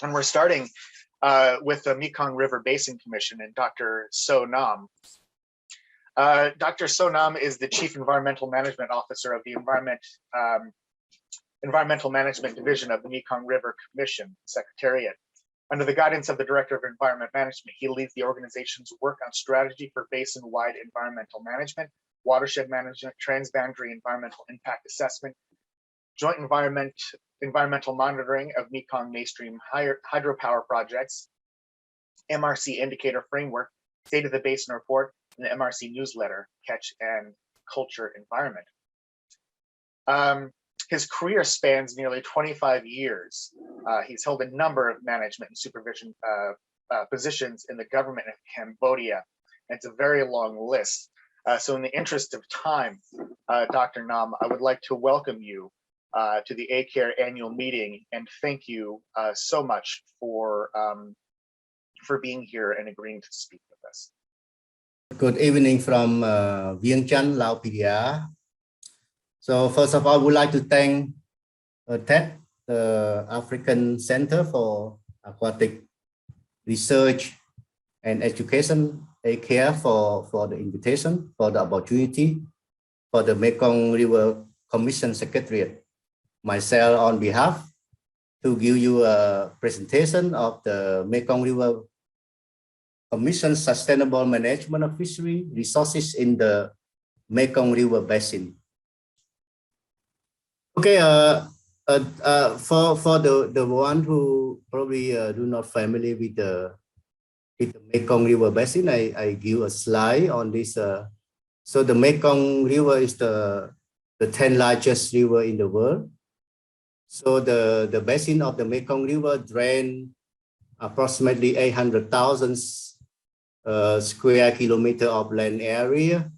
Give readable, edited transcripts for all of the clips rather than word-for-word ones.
And we're starting with the Mekong River Basin Commission and Dr. So Nam. Dr. So Nam is the Chief Environmental Management Officer of the Environmental Management Division of the Mekong River Commission, Secretariat. Under the guidance of the Director of Environment Management, he leads the organization's work on strategy for basin-wide environmental management, watershed management, transboundary environmental impact assessment, joint environmental monitoring of Mekong mainstream hydropower projects, MRC indicator framework, State of the Basin report, and the MRC newsletter, Catch and Culture Environment. His career spans nearly 25 years. He's held a number of management and supervision positions in the government of Cambodia. And it's a very long list. So in the interest of time, Dr. Nam, I would like to welcome you to the ACARE annual meeting and thank you so much for being here and agreeing to speak with us. Good evening from Vientiane, Laos, PDR. So first of all, I would like to thank TED, the African Center for Aquatic Research and Education, ACARE, for the invitation, for the opportunity, for the Mekong River Commission Secretariat, myself on behalf, to give you a presentation of the Mekong River Commission Sustainable Management of Fishery Resources in the Mekong River Basin. Okay, for the one who probably do not familiar with the Mekong River Basin, I give a slide on this. So the Mekong River is the 10th largest river in the world. So the basin of the Mekong River drain approximately 800,000 square kilometer of land area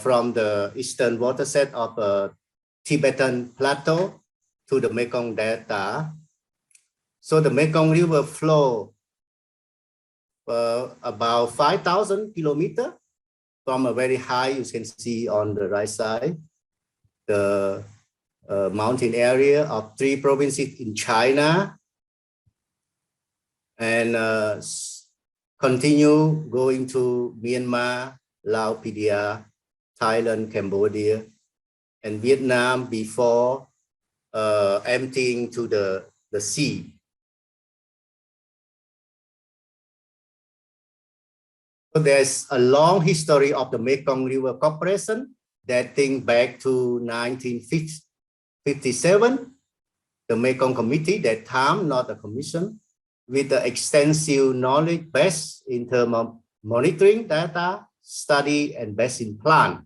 from the eastern watershed of Tibetan Plateau to the Mekong Delta. So the Mekong River flow about 5,000 kilometers from a very high, you can see on the right side, the mountain area of 3 provinces in China, and continue going to Myanmar, Laos, PDR, Thailand, Cambodia, and Vietnam before emptying to the sea. So there's a long history of the Mekong River Corporation dating back to 1957. The Mekong Committee, that time, not a commission, with the extensive knowledge base in terms of monitoring data, study, and basin plan.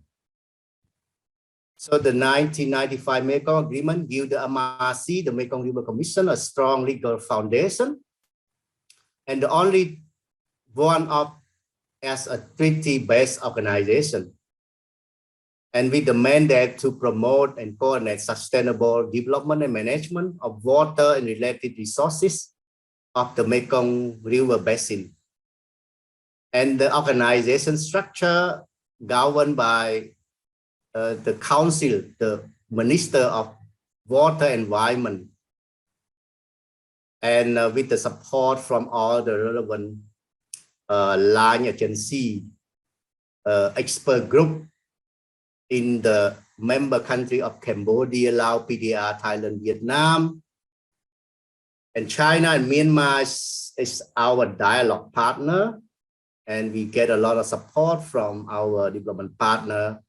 So the 1995 Mekong Agreement gives the MRC, the Mekong River Commission, a strong legal foundation, and the only one of as a treaty-based organization, and with the mandate to promote and coordinate sustainable development and management of water and related resources of the Mekong River Basin. And the organization structure governed by the Council, the Minister of Water and Environment, and with the support from all the relevant line agency, expert group in the member country of Cambodia, Laos, PDR, Thailand, Vietnam, and China and Myanmar is our dialogue partner, and we get a lot of support from our development partner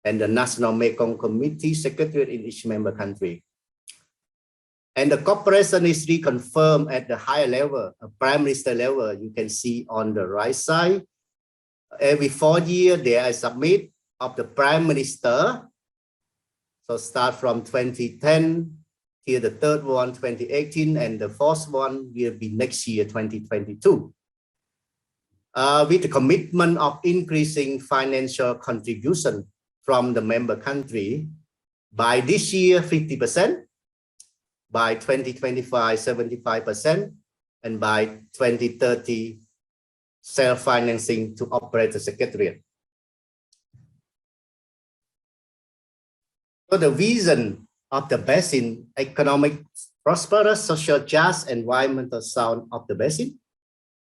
and the National Mekong Committee Secretariat in each member country. And the cooperation is reconfirmed at the higher level, Prime Minister level. You can see on the right side. Every 4 years, there is a summit of the Prime Minister. So start from 2010, here the third one, 2018, and the fourth one will be next year, 2022. With the commitment of increasing financial contribution from the member country, by this year, 50%, by 2025, 75%, and by 2030, self-financing to operate the Secretariat. So the vision of the basin economic prosperous, social just, environmental sound of the basin.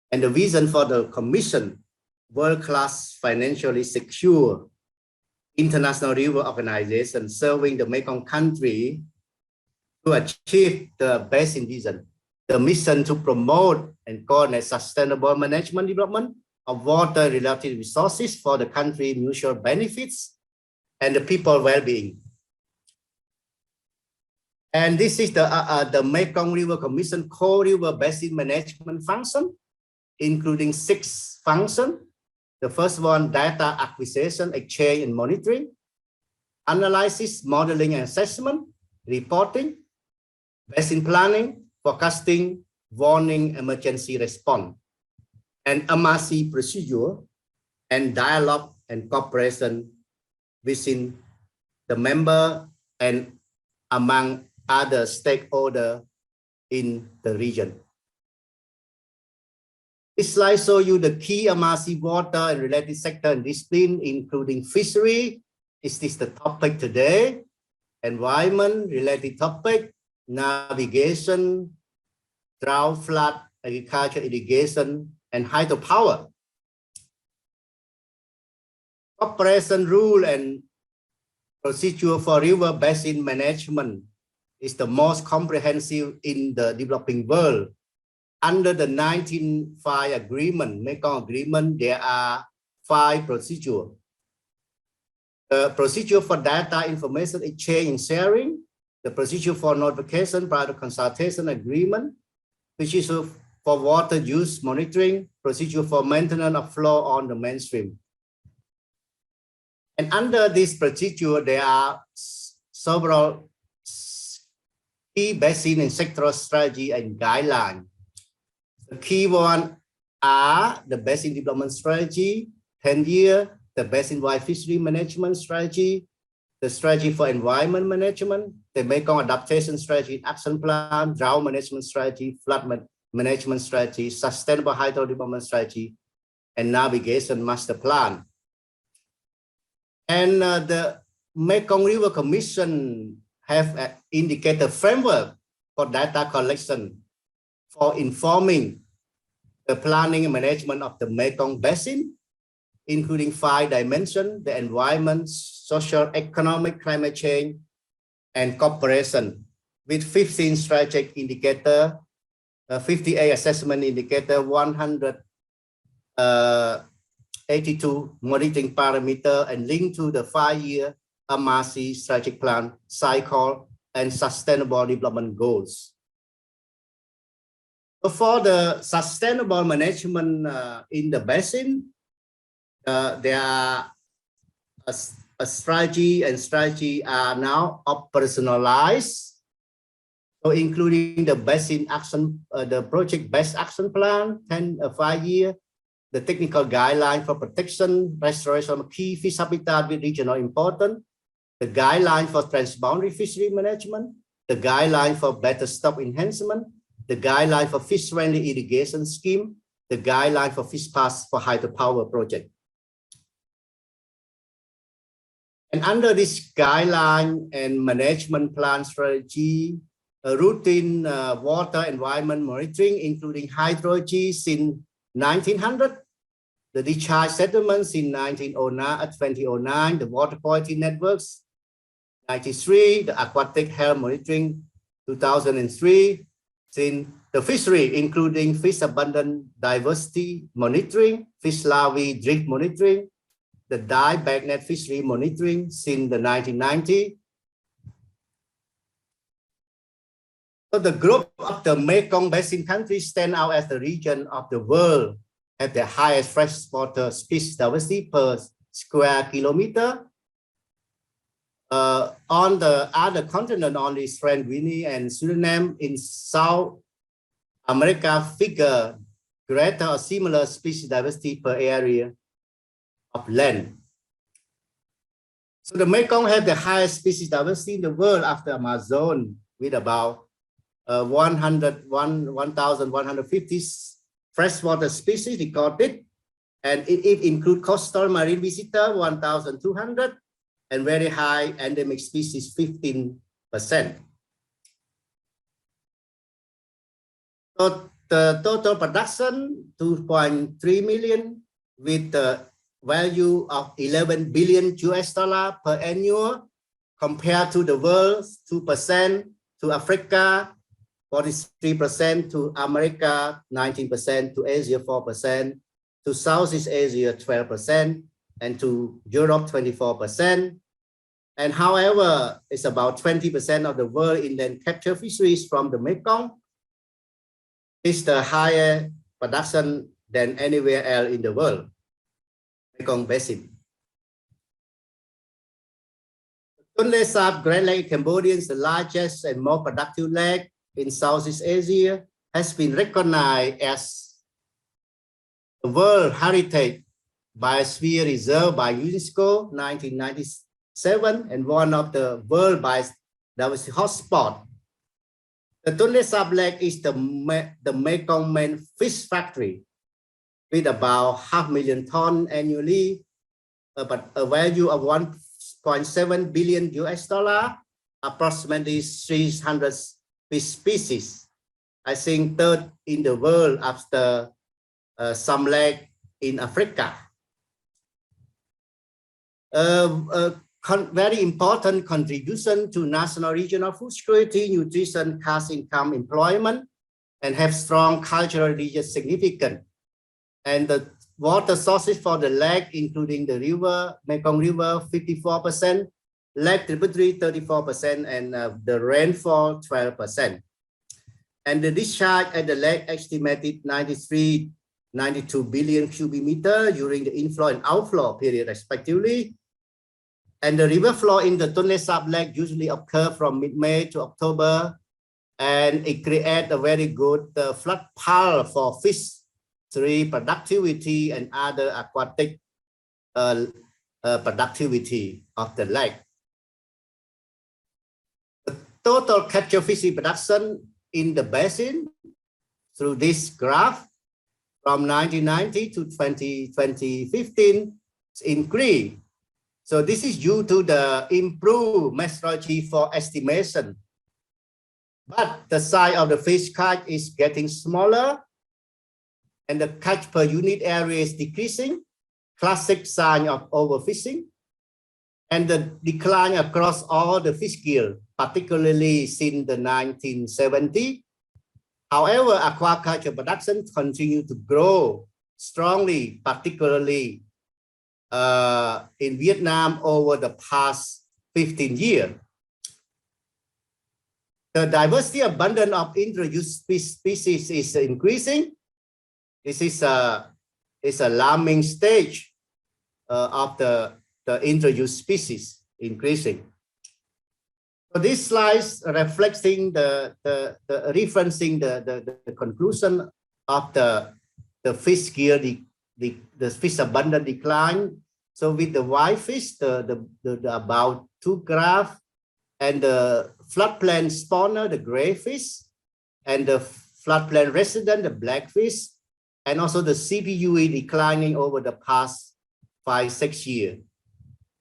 And the vision for the Commission, world-class, financially secure international river organization serving the Mekong country to achieve the basin vision. The mission to promote and coordinate sustainable management development of water-related resources for the country mutual benefits and the people well-being. And this is the Mekong River Commission core river basin management function, including 6 functions. The first one, data acquisition, exchange, and monitoring, analysis, modeling, and assessment, reporting, basin planning, forecasting, warning, emergency response, and MRC procedure, and dialogue and cooperation within the member and among other stakeholders in the region. This slide shows you the key MRC water and related sector and discipline, including fishery. Is this the topic today? Environment related topic, navigation, drought, flood, agriculture, irrigation, and hydropower. Cooperation rule and procedure for river basin management is the most comprehensive in the developing world. Under the 1905 agreement, Mekong agreement, there are 5 procedures. The procedure for data information exchange and sharing, the procedure for notification prior to consultation agreement, procedure for water use monitoring, procedure for maintenance of flow on the mainstream. And under this procedure, there are several key basin and sectoral strategy and guidelines. The key one are the basin development strategy, 10-year, the basin-wide fishery management strategy, the strategy for environment management, the Mekong adaptation strategy and action plan, drought management strategy, flood management strategy, sustainable hydro development strategy, and navigation master plan. And the Mekong River Commission have an indicator framework for data collection for informing the planning and management of the Mekong Basin, including 5 dimensions, the environment, social, economic, climate change, and cooperation, with 15 strategic indicator, 58 assessment indicator, 182 monitoring parameter, and linked to the 5-year MRC strategic plan cycle and sustainable development goals. For the sustainable management in the basin, there are a strategy are now operationalized. So including the basin action, the project-based action plan, 5-year, the technical guideline for protection, restoration of key fish habitat with regional importance, the guideline for transboundary fishery management, the guideline for better stock enhancement, the guideline for fish-friendly irrigation scheme, the guideline for fish pass for hydropower project. And under this guideline and management plan strategy, routine water environment monitoring, including hydrology since 1900, the discharge settlements in 2009, the water quality networks, 93, the aquatic health monitoring, 2003, in the fishery, including fish abundance diversity monitoring, fish larvae drift monitoring, the dieback net fishery monitoring since the 1990. So the group of the Mekong Basin countries stand out as the region of the world have the highest freshwater species diversity per square kilometer. On the other continent, only Guinea and Suriname in South America figure greater or similar species diversity per area of land. So the Mekong have the highest species diversity in the world after Amazon, with about 1,150 freshwater species recorded, and it includes coastal marine visitor 1,200 and very high endemic species 15%. So the total production, 2.3 million with the value of 11 billion US dollar per annual, compared to the world, 2%, to Africa, 43%, to America, 19%, to Asia, 4%, to Southeast Asia, 12%, and to Europe, 24%. And however, it's about 20% of the world inland capture fisheries from the Mekong. It's the higher production than anywhere else in the world, Mekong Basin. Tonle Sap Great Lake Cambodia is the largest and most productive lake in Southeast Asia, has been recognized as a World Heritage Biosphere Reserve by UNESCO 1997 and one of the world biodiversity hotspot. The Tonle Sap Lake is the Mekong main fish factory with about 500,000 tons annually, but a value of 1.7 billion US dollar, approximately 300 fish species. I think third in the world after some lake in Africa. Very important contribution to national regional food security, nutrition, cash income, employment, and have strong cultural religious significance. And the water sources for the lake, including the river, Mekong River, 54%, lake tributary, 34%, and the rainfall, 12%. And the discharge at the lake estimated 92 billion cubic meter during the inflow and outflow period, respectively. And the river flow in the Tonle Sap Lake usually occur from mid-May to October, and it creates a very good flood pile for fishery productivity and other aquatic productivity of the lake. The total capture fishery production in the basin through this graph from 1990 to 2015 increased. So this is due to the improved methodology for estimation. But the size of the fish catch is getting smaller and the catch per unit area is decreasing, classic sign of overfishing, and the decline across all the fish guild, particularly since the 1970s. However, aquaculture production continues to grow strongly, particularly in Vietnam over the past 15 years. The diversity abundance of introduced species is increasing. This is a alarming stage of the introduced species increasing. So this slide reflecting referencing the conclusion of the fish gear, the fish abundance decline. So with the white fish, the about 2 graph, and the floodplain spawner, the gray fish, and the floodplain resident, the black fish, and also the CPUE declining over the past 5-6 years.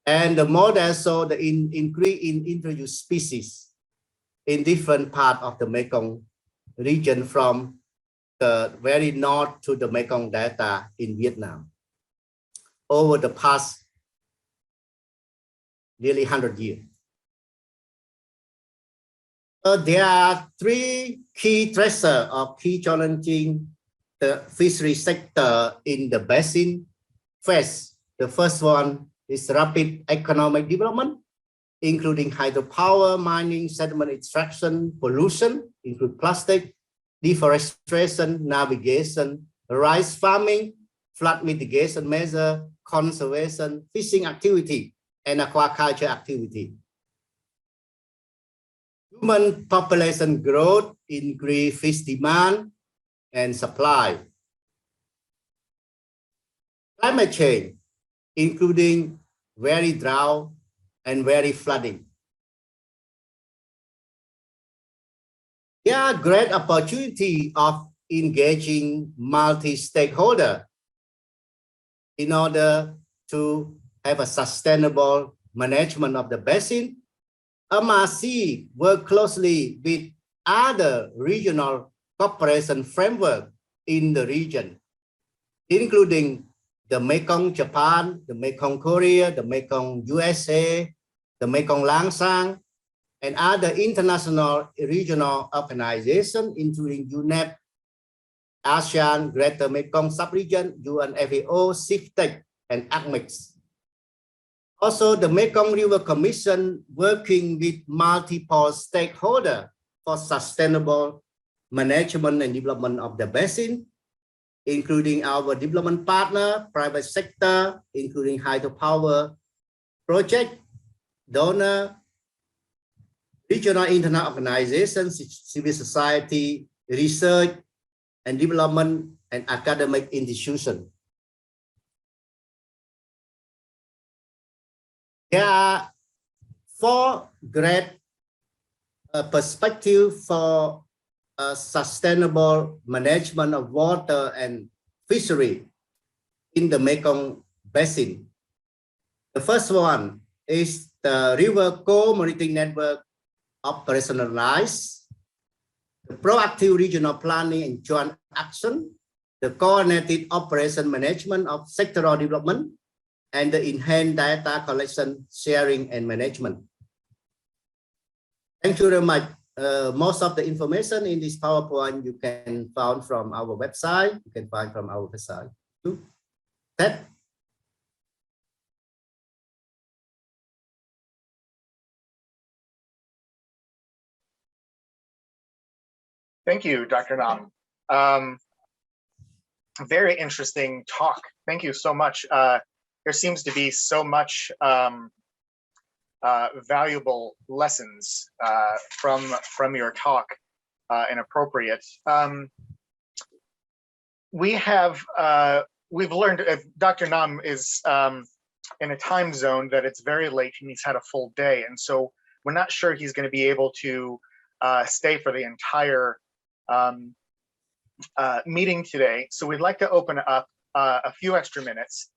And the model saw the increase in introduced species in different parts of the Mekong region, from the very north to the Mekong Delta in Vietnam over the past nearly 100 years. There are 3 key threats or key challenging the fishery sector in the basin face. The first one is rapid economic development, including hydropower, mining, sediment extraction, pollution, include plastic, deforestation, navigation, rice farming, flood mitigation measure, conservation, fishing activity, and aquaculture activity. Human population growth, increase fish demand and supply. Climate change, including very drought and very flooding. There are great opportunity of engaging multi-stakeholder in order to have a sustainable management of the basin. MRC work closely with other regional cooperation framework in the region, including the Mekong Japan, the Mekong Korea, the Mekong USA, the Mekong Langsang, and other international regional organizations, including UNEP, ASEAN, Greater Mekong Subregion, UNFAO, CIFTEC, and ACMEX. Also, the Mekong River Commission working with multiple stakeholders for sustainable management and development of the basin, including our development partner, private sector, including hydropower project, donor, regional international organizations, civil society, research and development, and academic institutions. There are four great perspectives for sustainable management of water and fishery in the Mekong Basin. The first one is the river co-monitoring network operationalized, the proactive regional planning and joint action, the coordinated operation management of sectoral development, and the enhanced data collection, sharing, and management. Thank you very much. Most of the information in this PowerPoint you can find from our website. You can find from our website too. That. Thank you, Dr. Nam. Very interesting talk. Thank you so much. There seems to be so much valuable lessons from your talk and appropriate. We've learned Dr. Nam is in a time zone that it's very late and he's had a full day, and so we're not sure he's going to be able to stay for the entire meeting today. So we'd like to open up a few extra minutes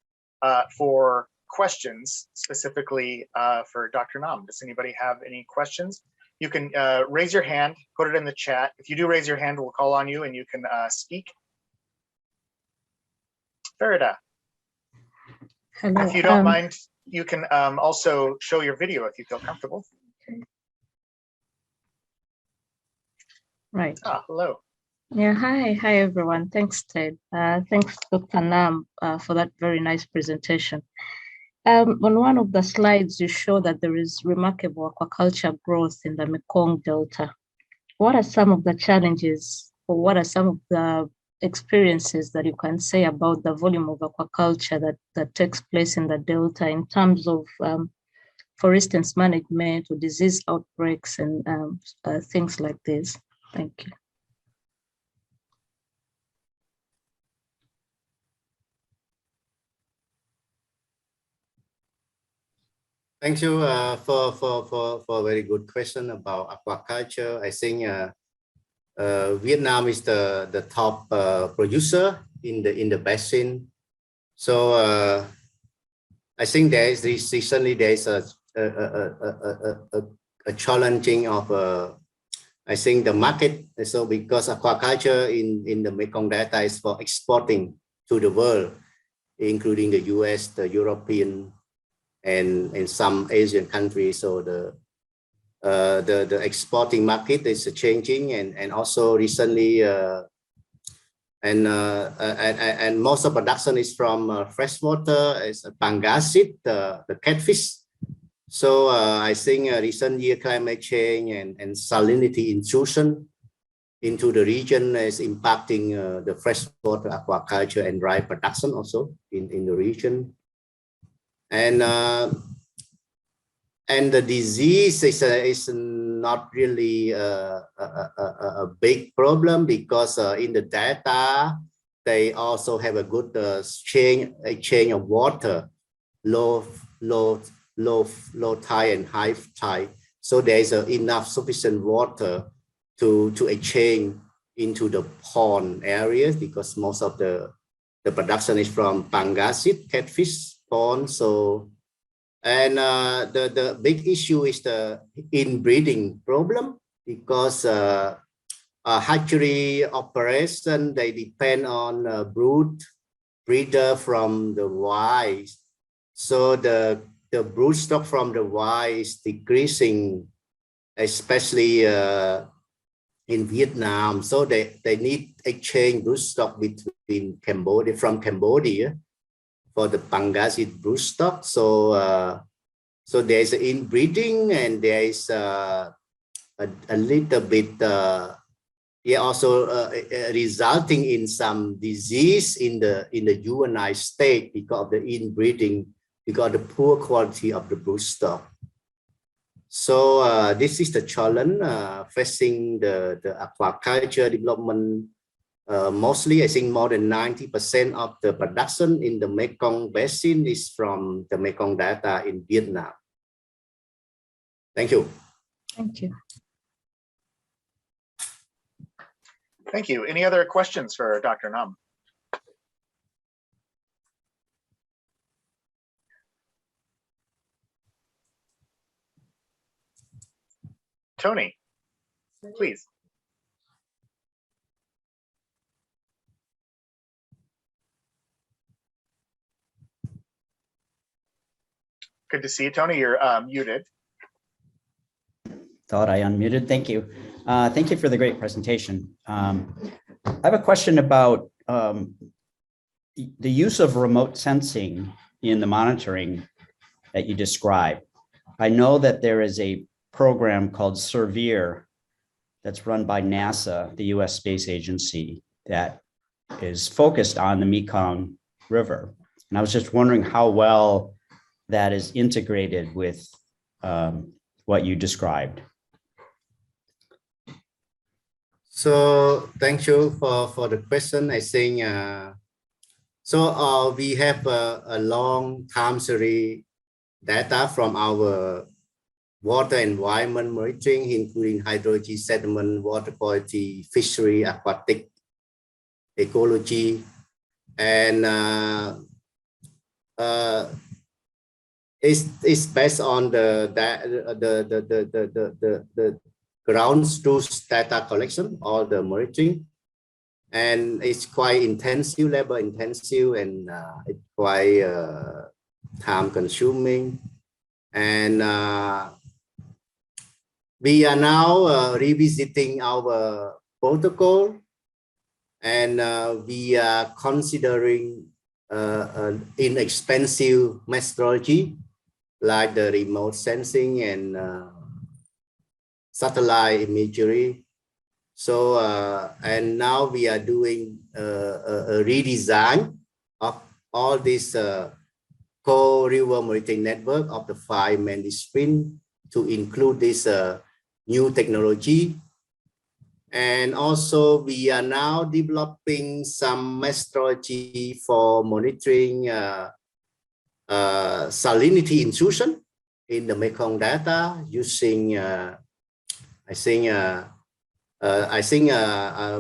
for questions, specifically for Dr. Nam. Does anybody have any questions? You can raise your hand, put it in the chat. If you do raise your hand, we'll call on you and you can speak. Farida. Hello. If you don't mind, you can also show your video if you feel comfortable. Right. Hello. Yeah, hi everyone. Thanks, Ted. Thanks, Dr. Nam, for that very nice presentation. On one of the slides, you show that there is remarkable aquaculture growth in the Mekong Delta. What are some of the challenges, or what are some of the experiences that you can say about the volume of aquaculture that takes place in the Delta in terms of, for instance, management or disease outbreaks and things like this? Thank you. Thank you for a very good question about aquaculture. I think Vietnam is the top producer in the basin. So I think there is recently there is a challenging of I think the market. So because aquaculture in the Mekong Delta is for exporting to the world, including the US, the European, and some Asian countries. So the exporting market is changing, and also recently and most of production is from freshwater, is pangasius, the catfish. So I think recent year climate change and salinity intrusion into the region is impacting the freshwater aquaculture and dry production also in the region. And the disease is not really a big problem, because in the data they also have a good exchange of water, low tide and high tide. So there is enough sufficient water to exchange into the pond areas, because most of the production is from pangasius, catfish pond. So, and the big issue is the inbreeding problem, because hatchery operation, they depend on breeder from the wild. So the brood stock from the wild is decreasing, especially in Vietnam. So they need exchange brood stock between Cambodia, from Cambodia, for the Pangasius brood stock. So so there's inbreeding, and there is a little bit also resulting in some disease in the juvenile state because of the inbreeding, because of the poor quality of the brood stock. So this is the challenge facing the aquaculture development. Mostly, I think more than 90% of the production in the Mekong Basin is from the Mekong Delta in Vietnam. Thank you. Thank you. Thank you. Any other questions for Dr. Nam? Tony, please. Good to see you, Tony. You're muted. Thought I unmuted. Thank you. Thank you for the great presentation. I have a question about the use of remote sensing in the monitoring that you describe. I know that there is a program called Surveyor that's run by NASA, the US Space Agency, that is focused on the Mekong River. And I was just wondering how well that is integrated with what you described. So thank you for the question. I think we have a long time series data from our water environment monitoring, including hydrology, sediment, water quality, fishery, aquatic ecology, and it's based on the ground truth data collection or the monitoring, and it's quite intensive, labor intensive, and it's quite time consuming. And we are now revisiting our protocol, and we are considering an inexpensive methodology like the remote sensing and satellite imagery. So and now we are doing a redesign of all this co-river monitoring network of the 5 main disciplines to include this new technology. And also we are now developing some methodology for monitoring salinity intrusion in the Mekong Delta using I think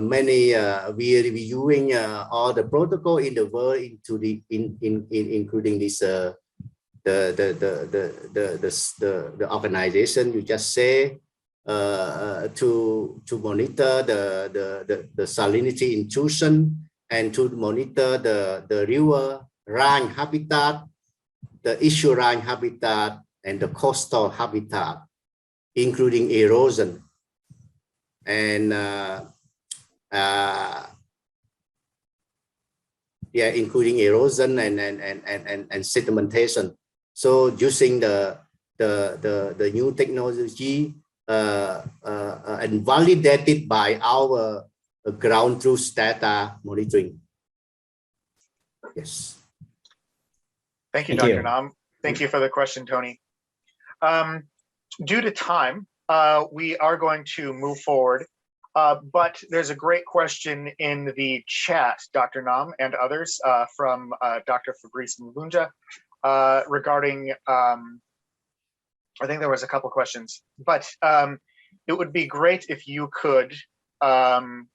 many we are reviewing all the protocol in the world into the including this the organization you just say to monitor the salinity intrusion and to monitor the river rhine habitat, the estuarine habitat, and the coastal habitat, including erosion and including erosion and sedimentation. So using the new technology and validated by our ground truth data monitoring. Yes. Thank you, Dr. Nam. Thank you for the question, Tony. Due to time, we are going to move forward, but there's a great question in the chat, Dr. Nam and others, from Dr. Fabrice Mbunja regarding, I think there was a couple questions, but it would be great if you could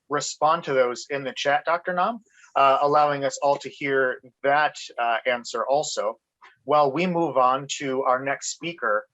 respond to those in the chat, Dr. Nam, allowing us all to hear that answer also, while we move on to our next speaker,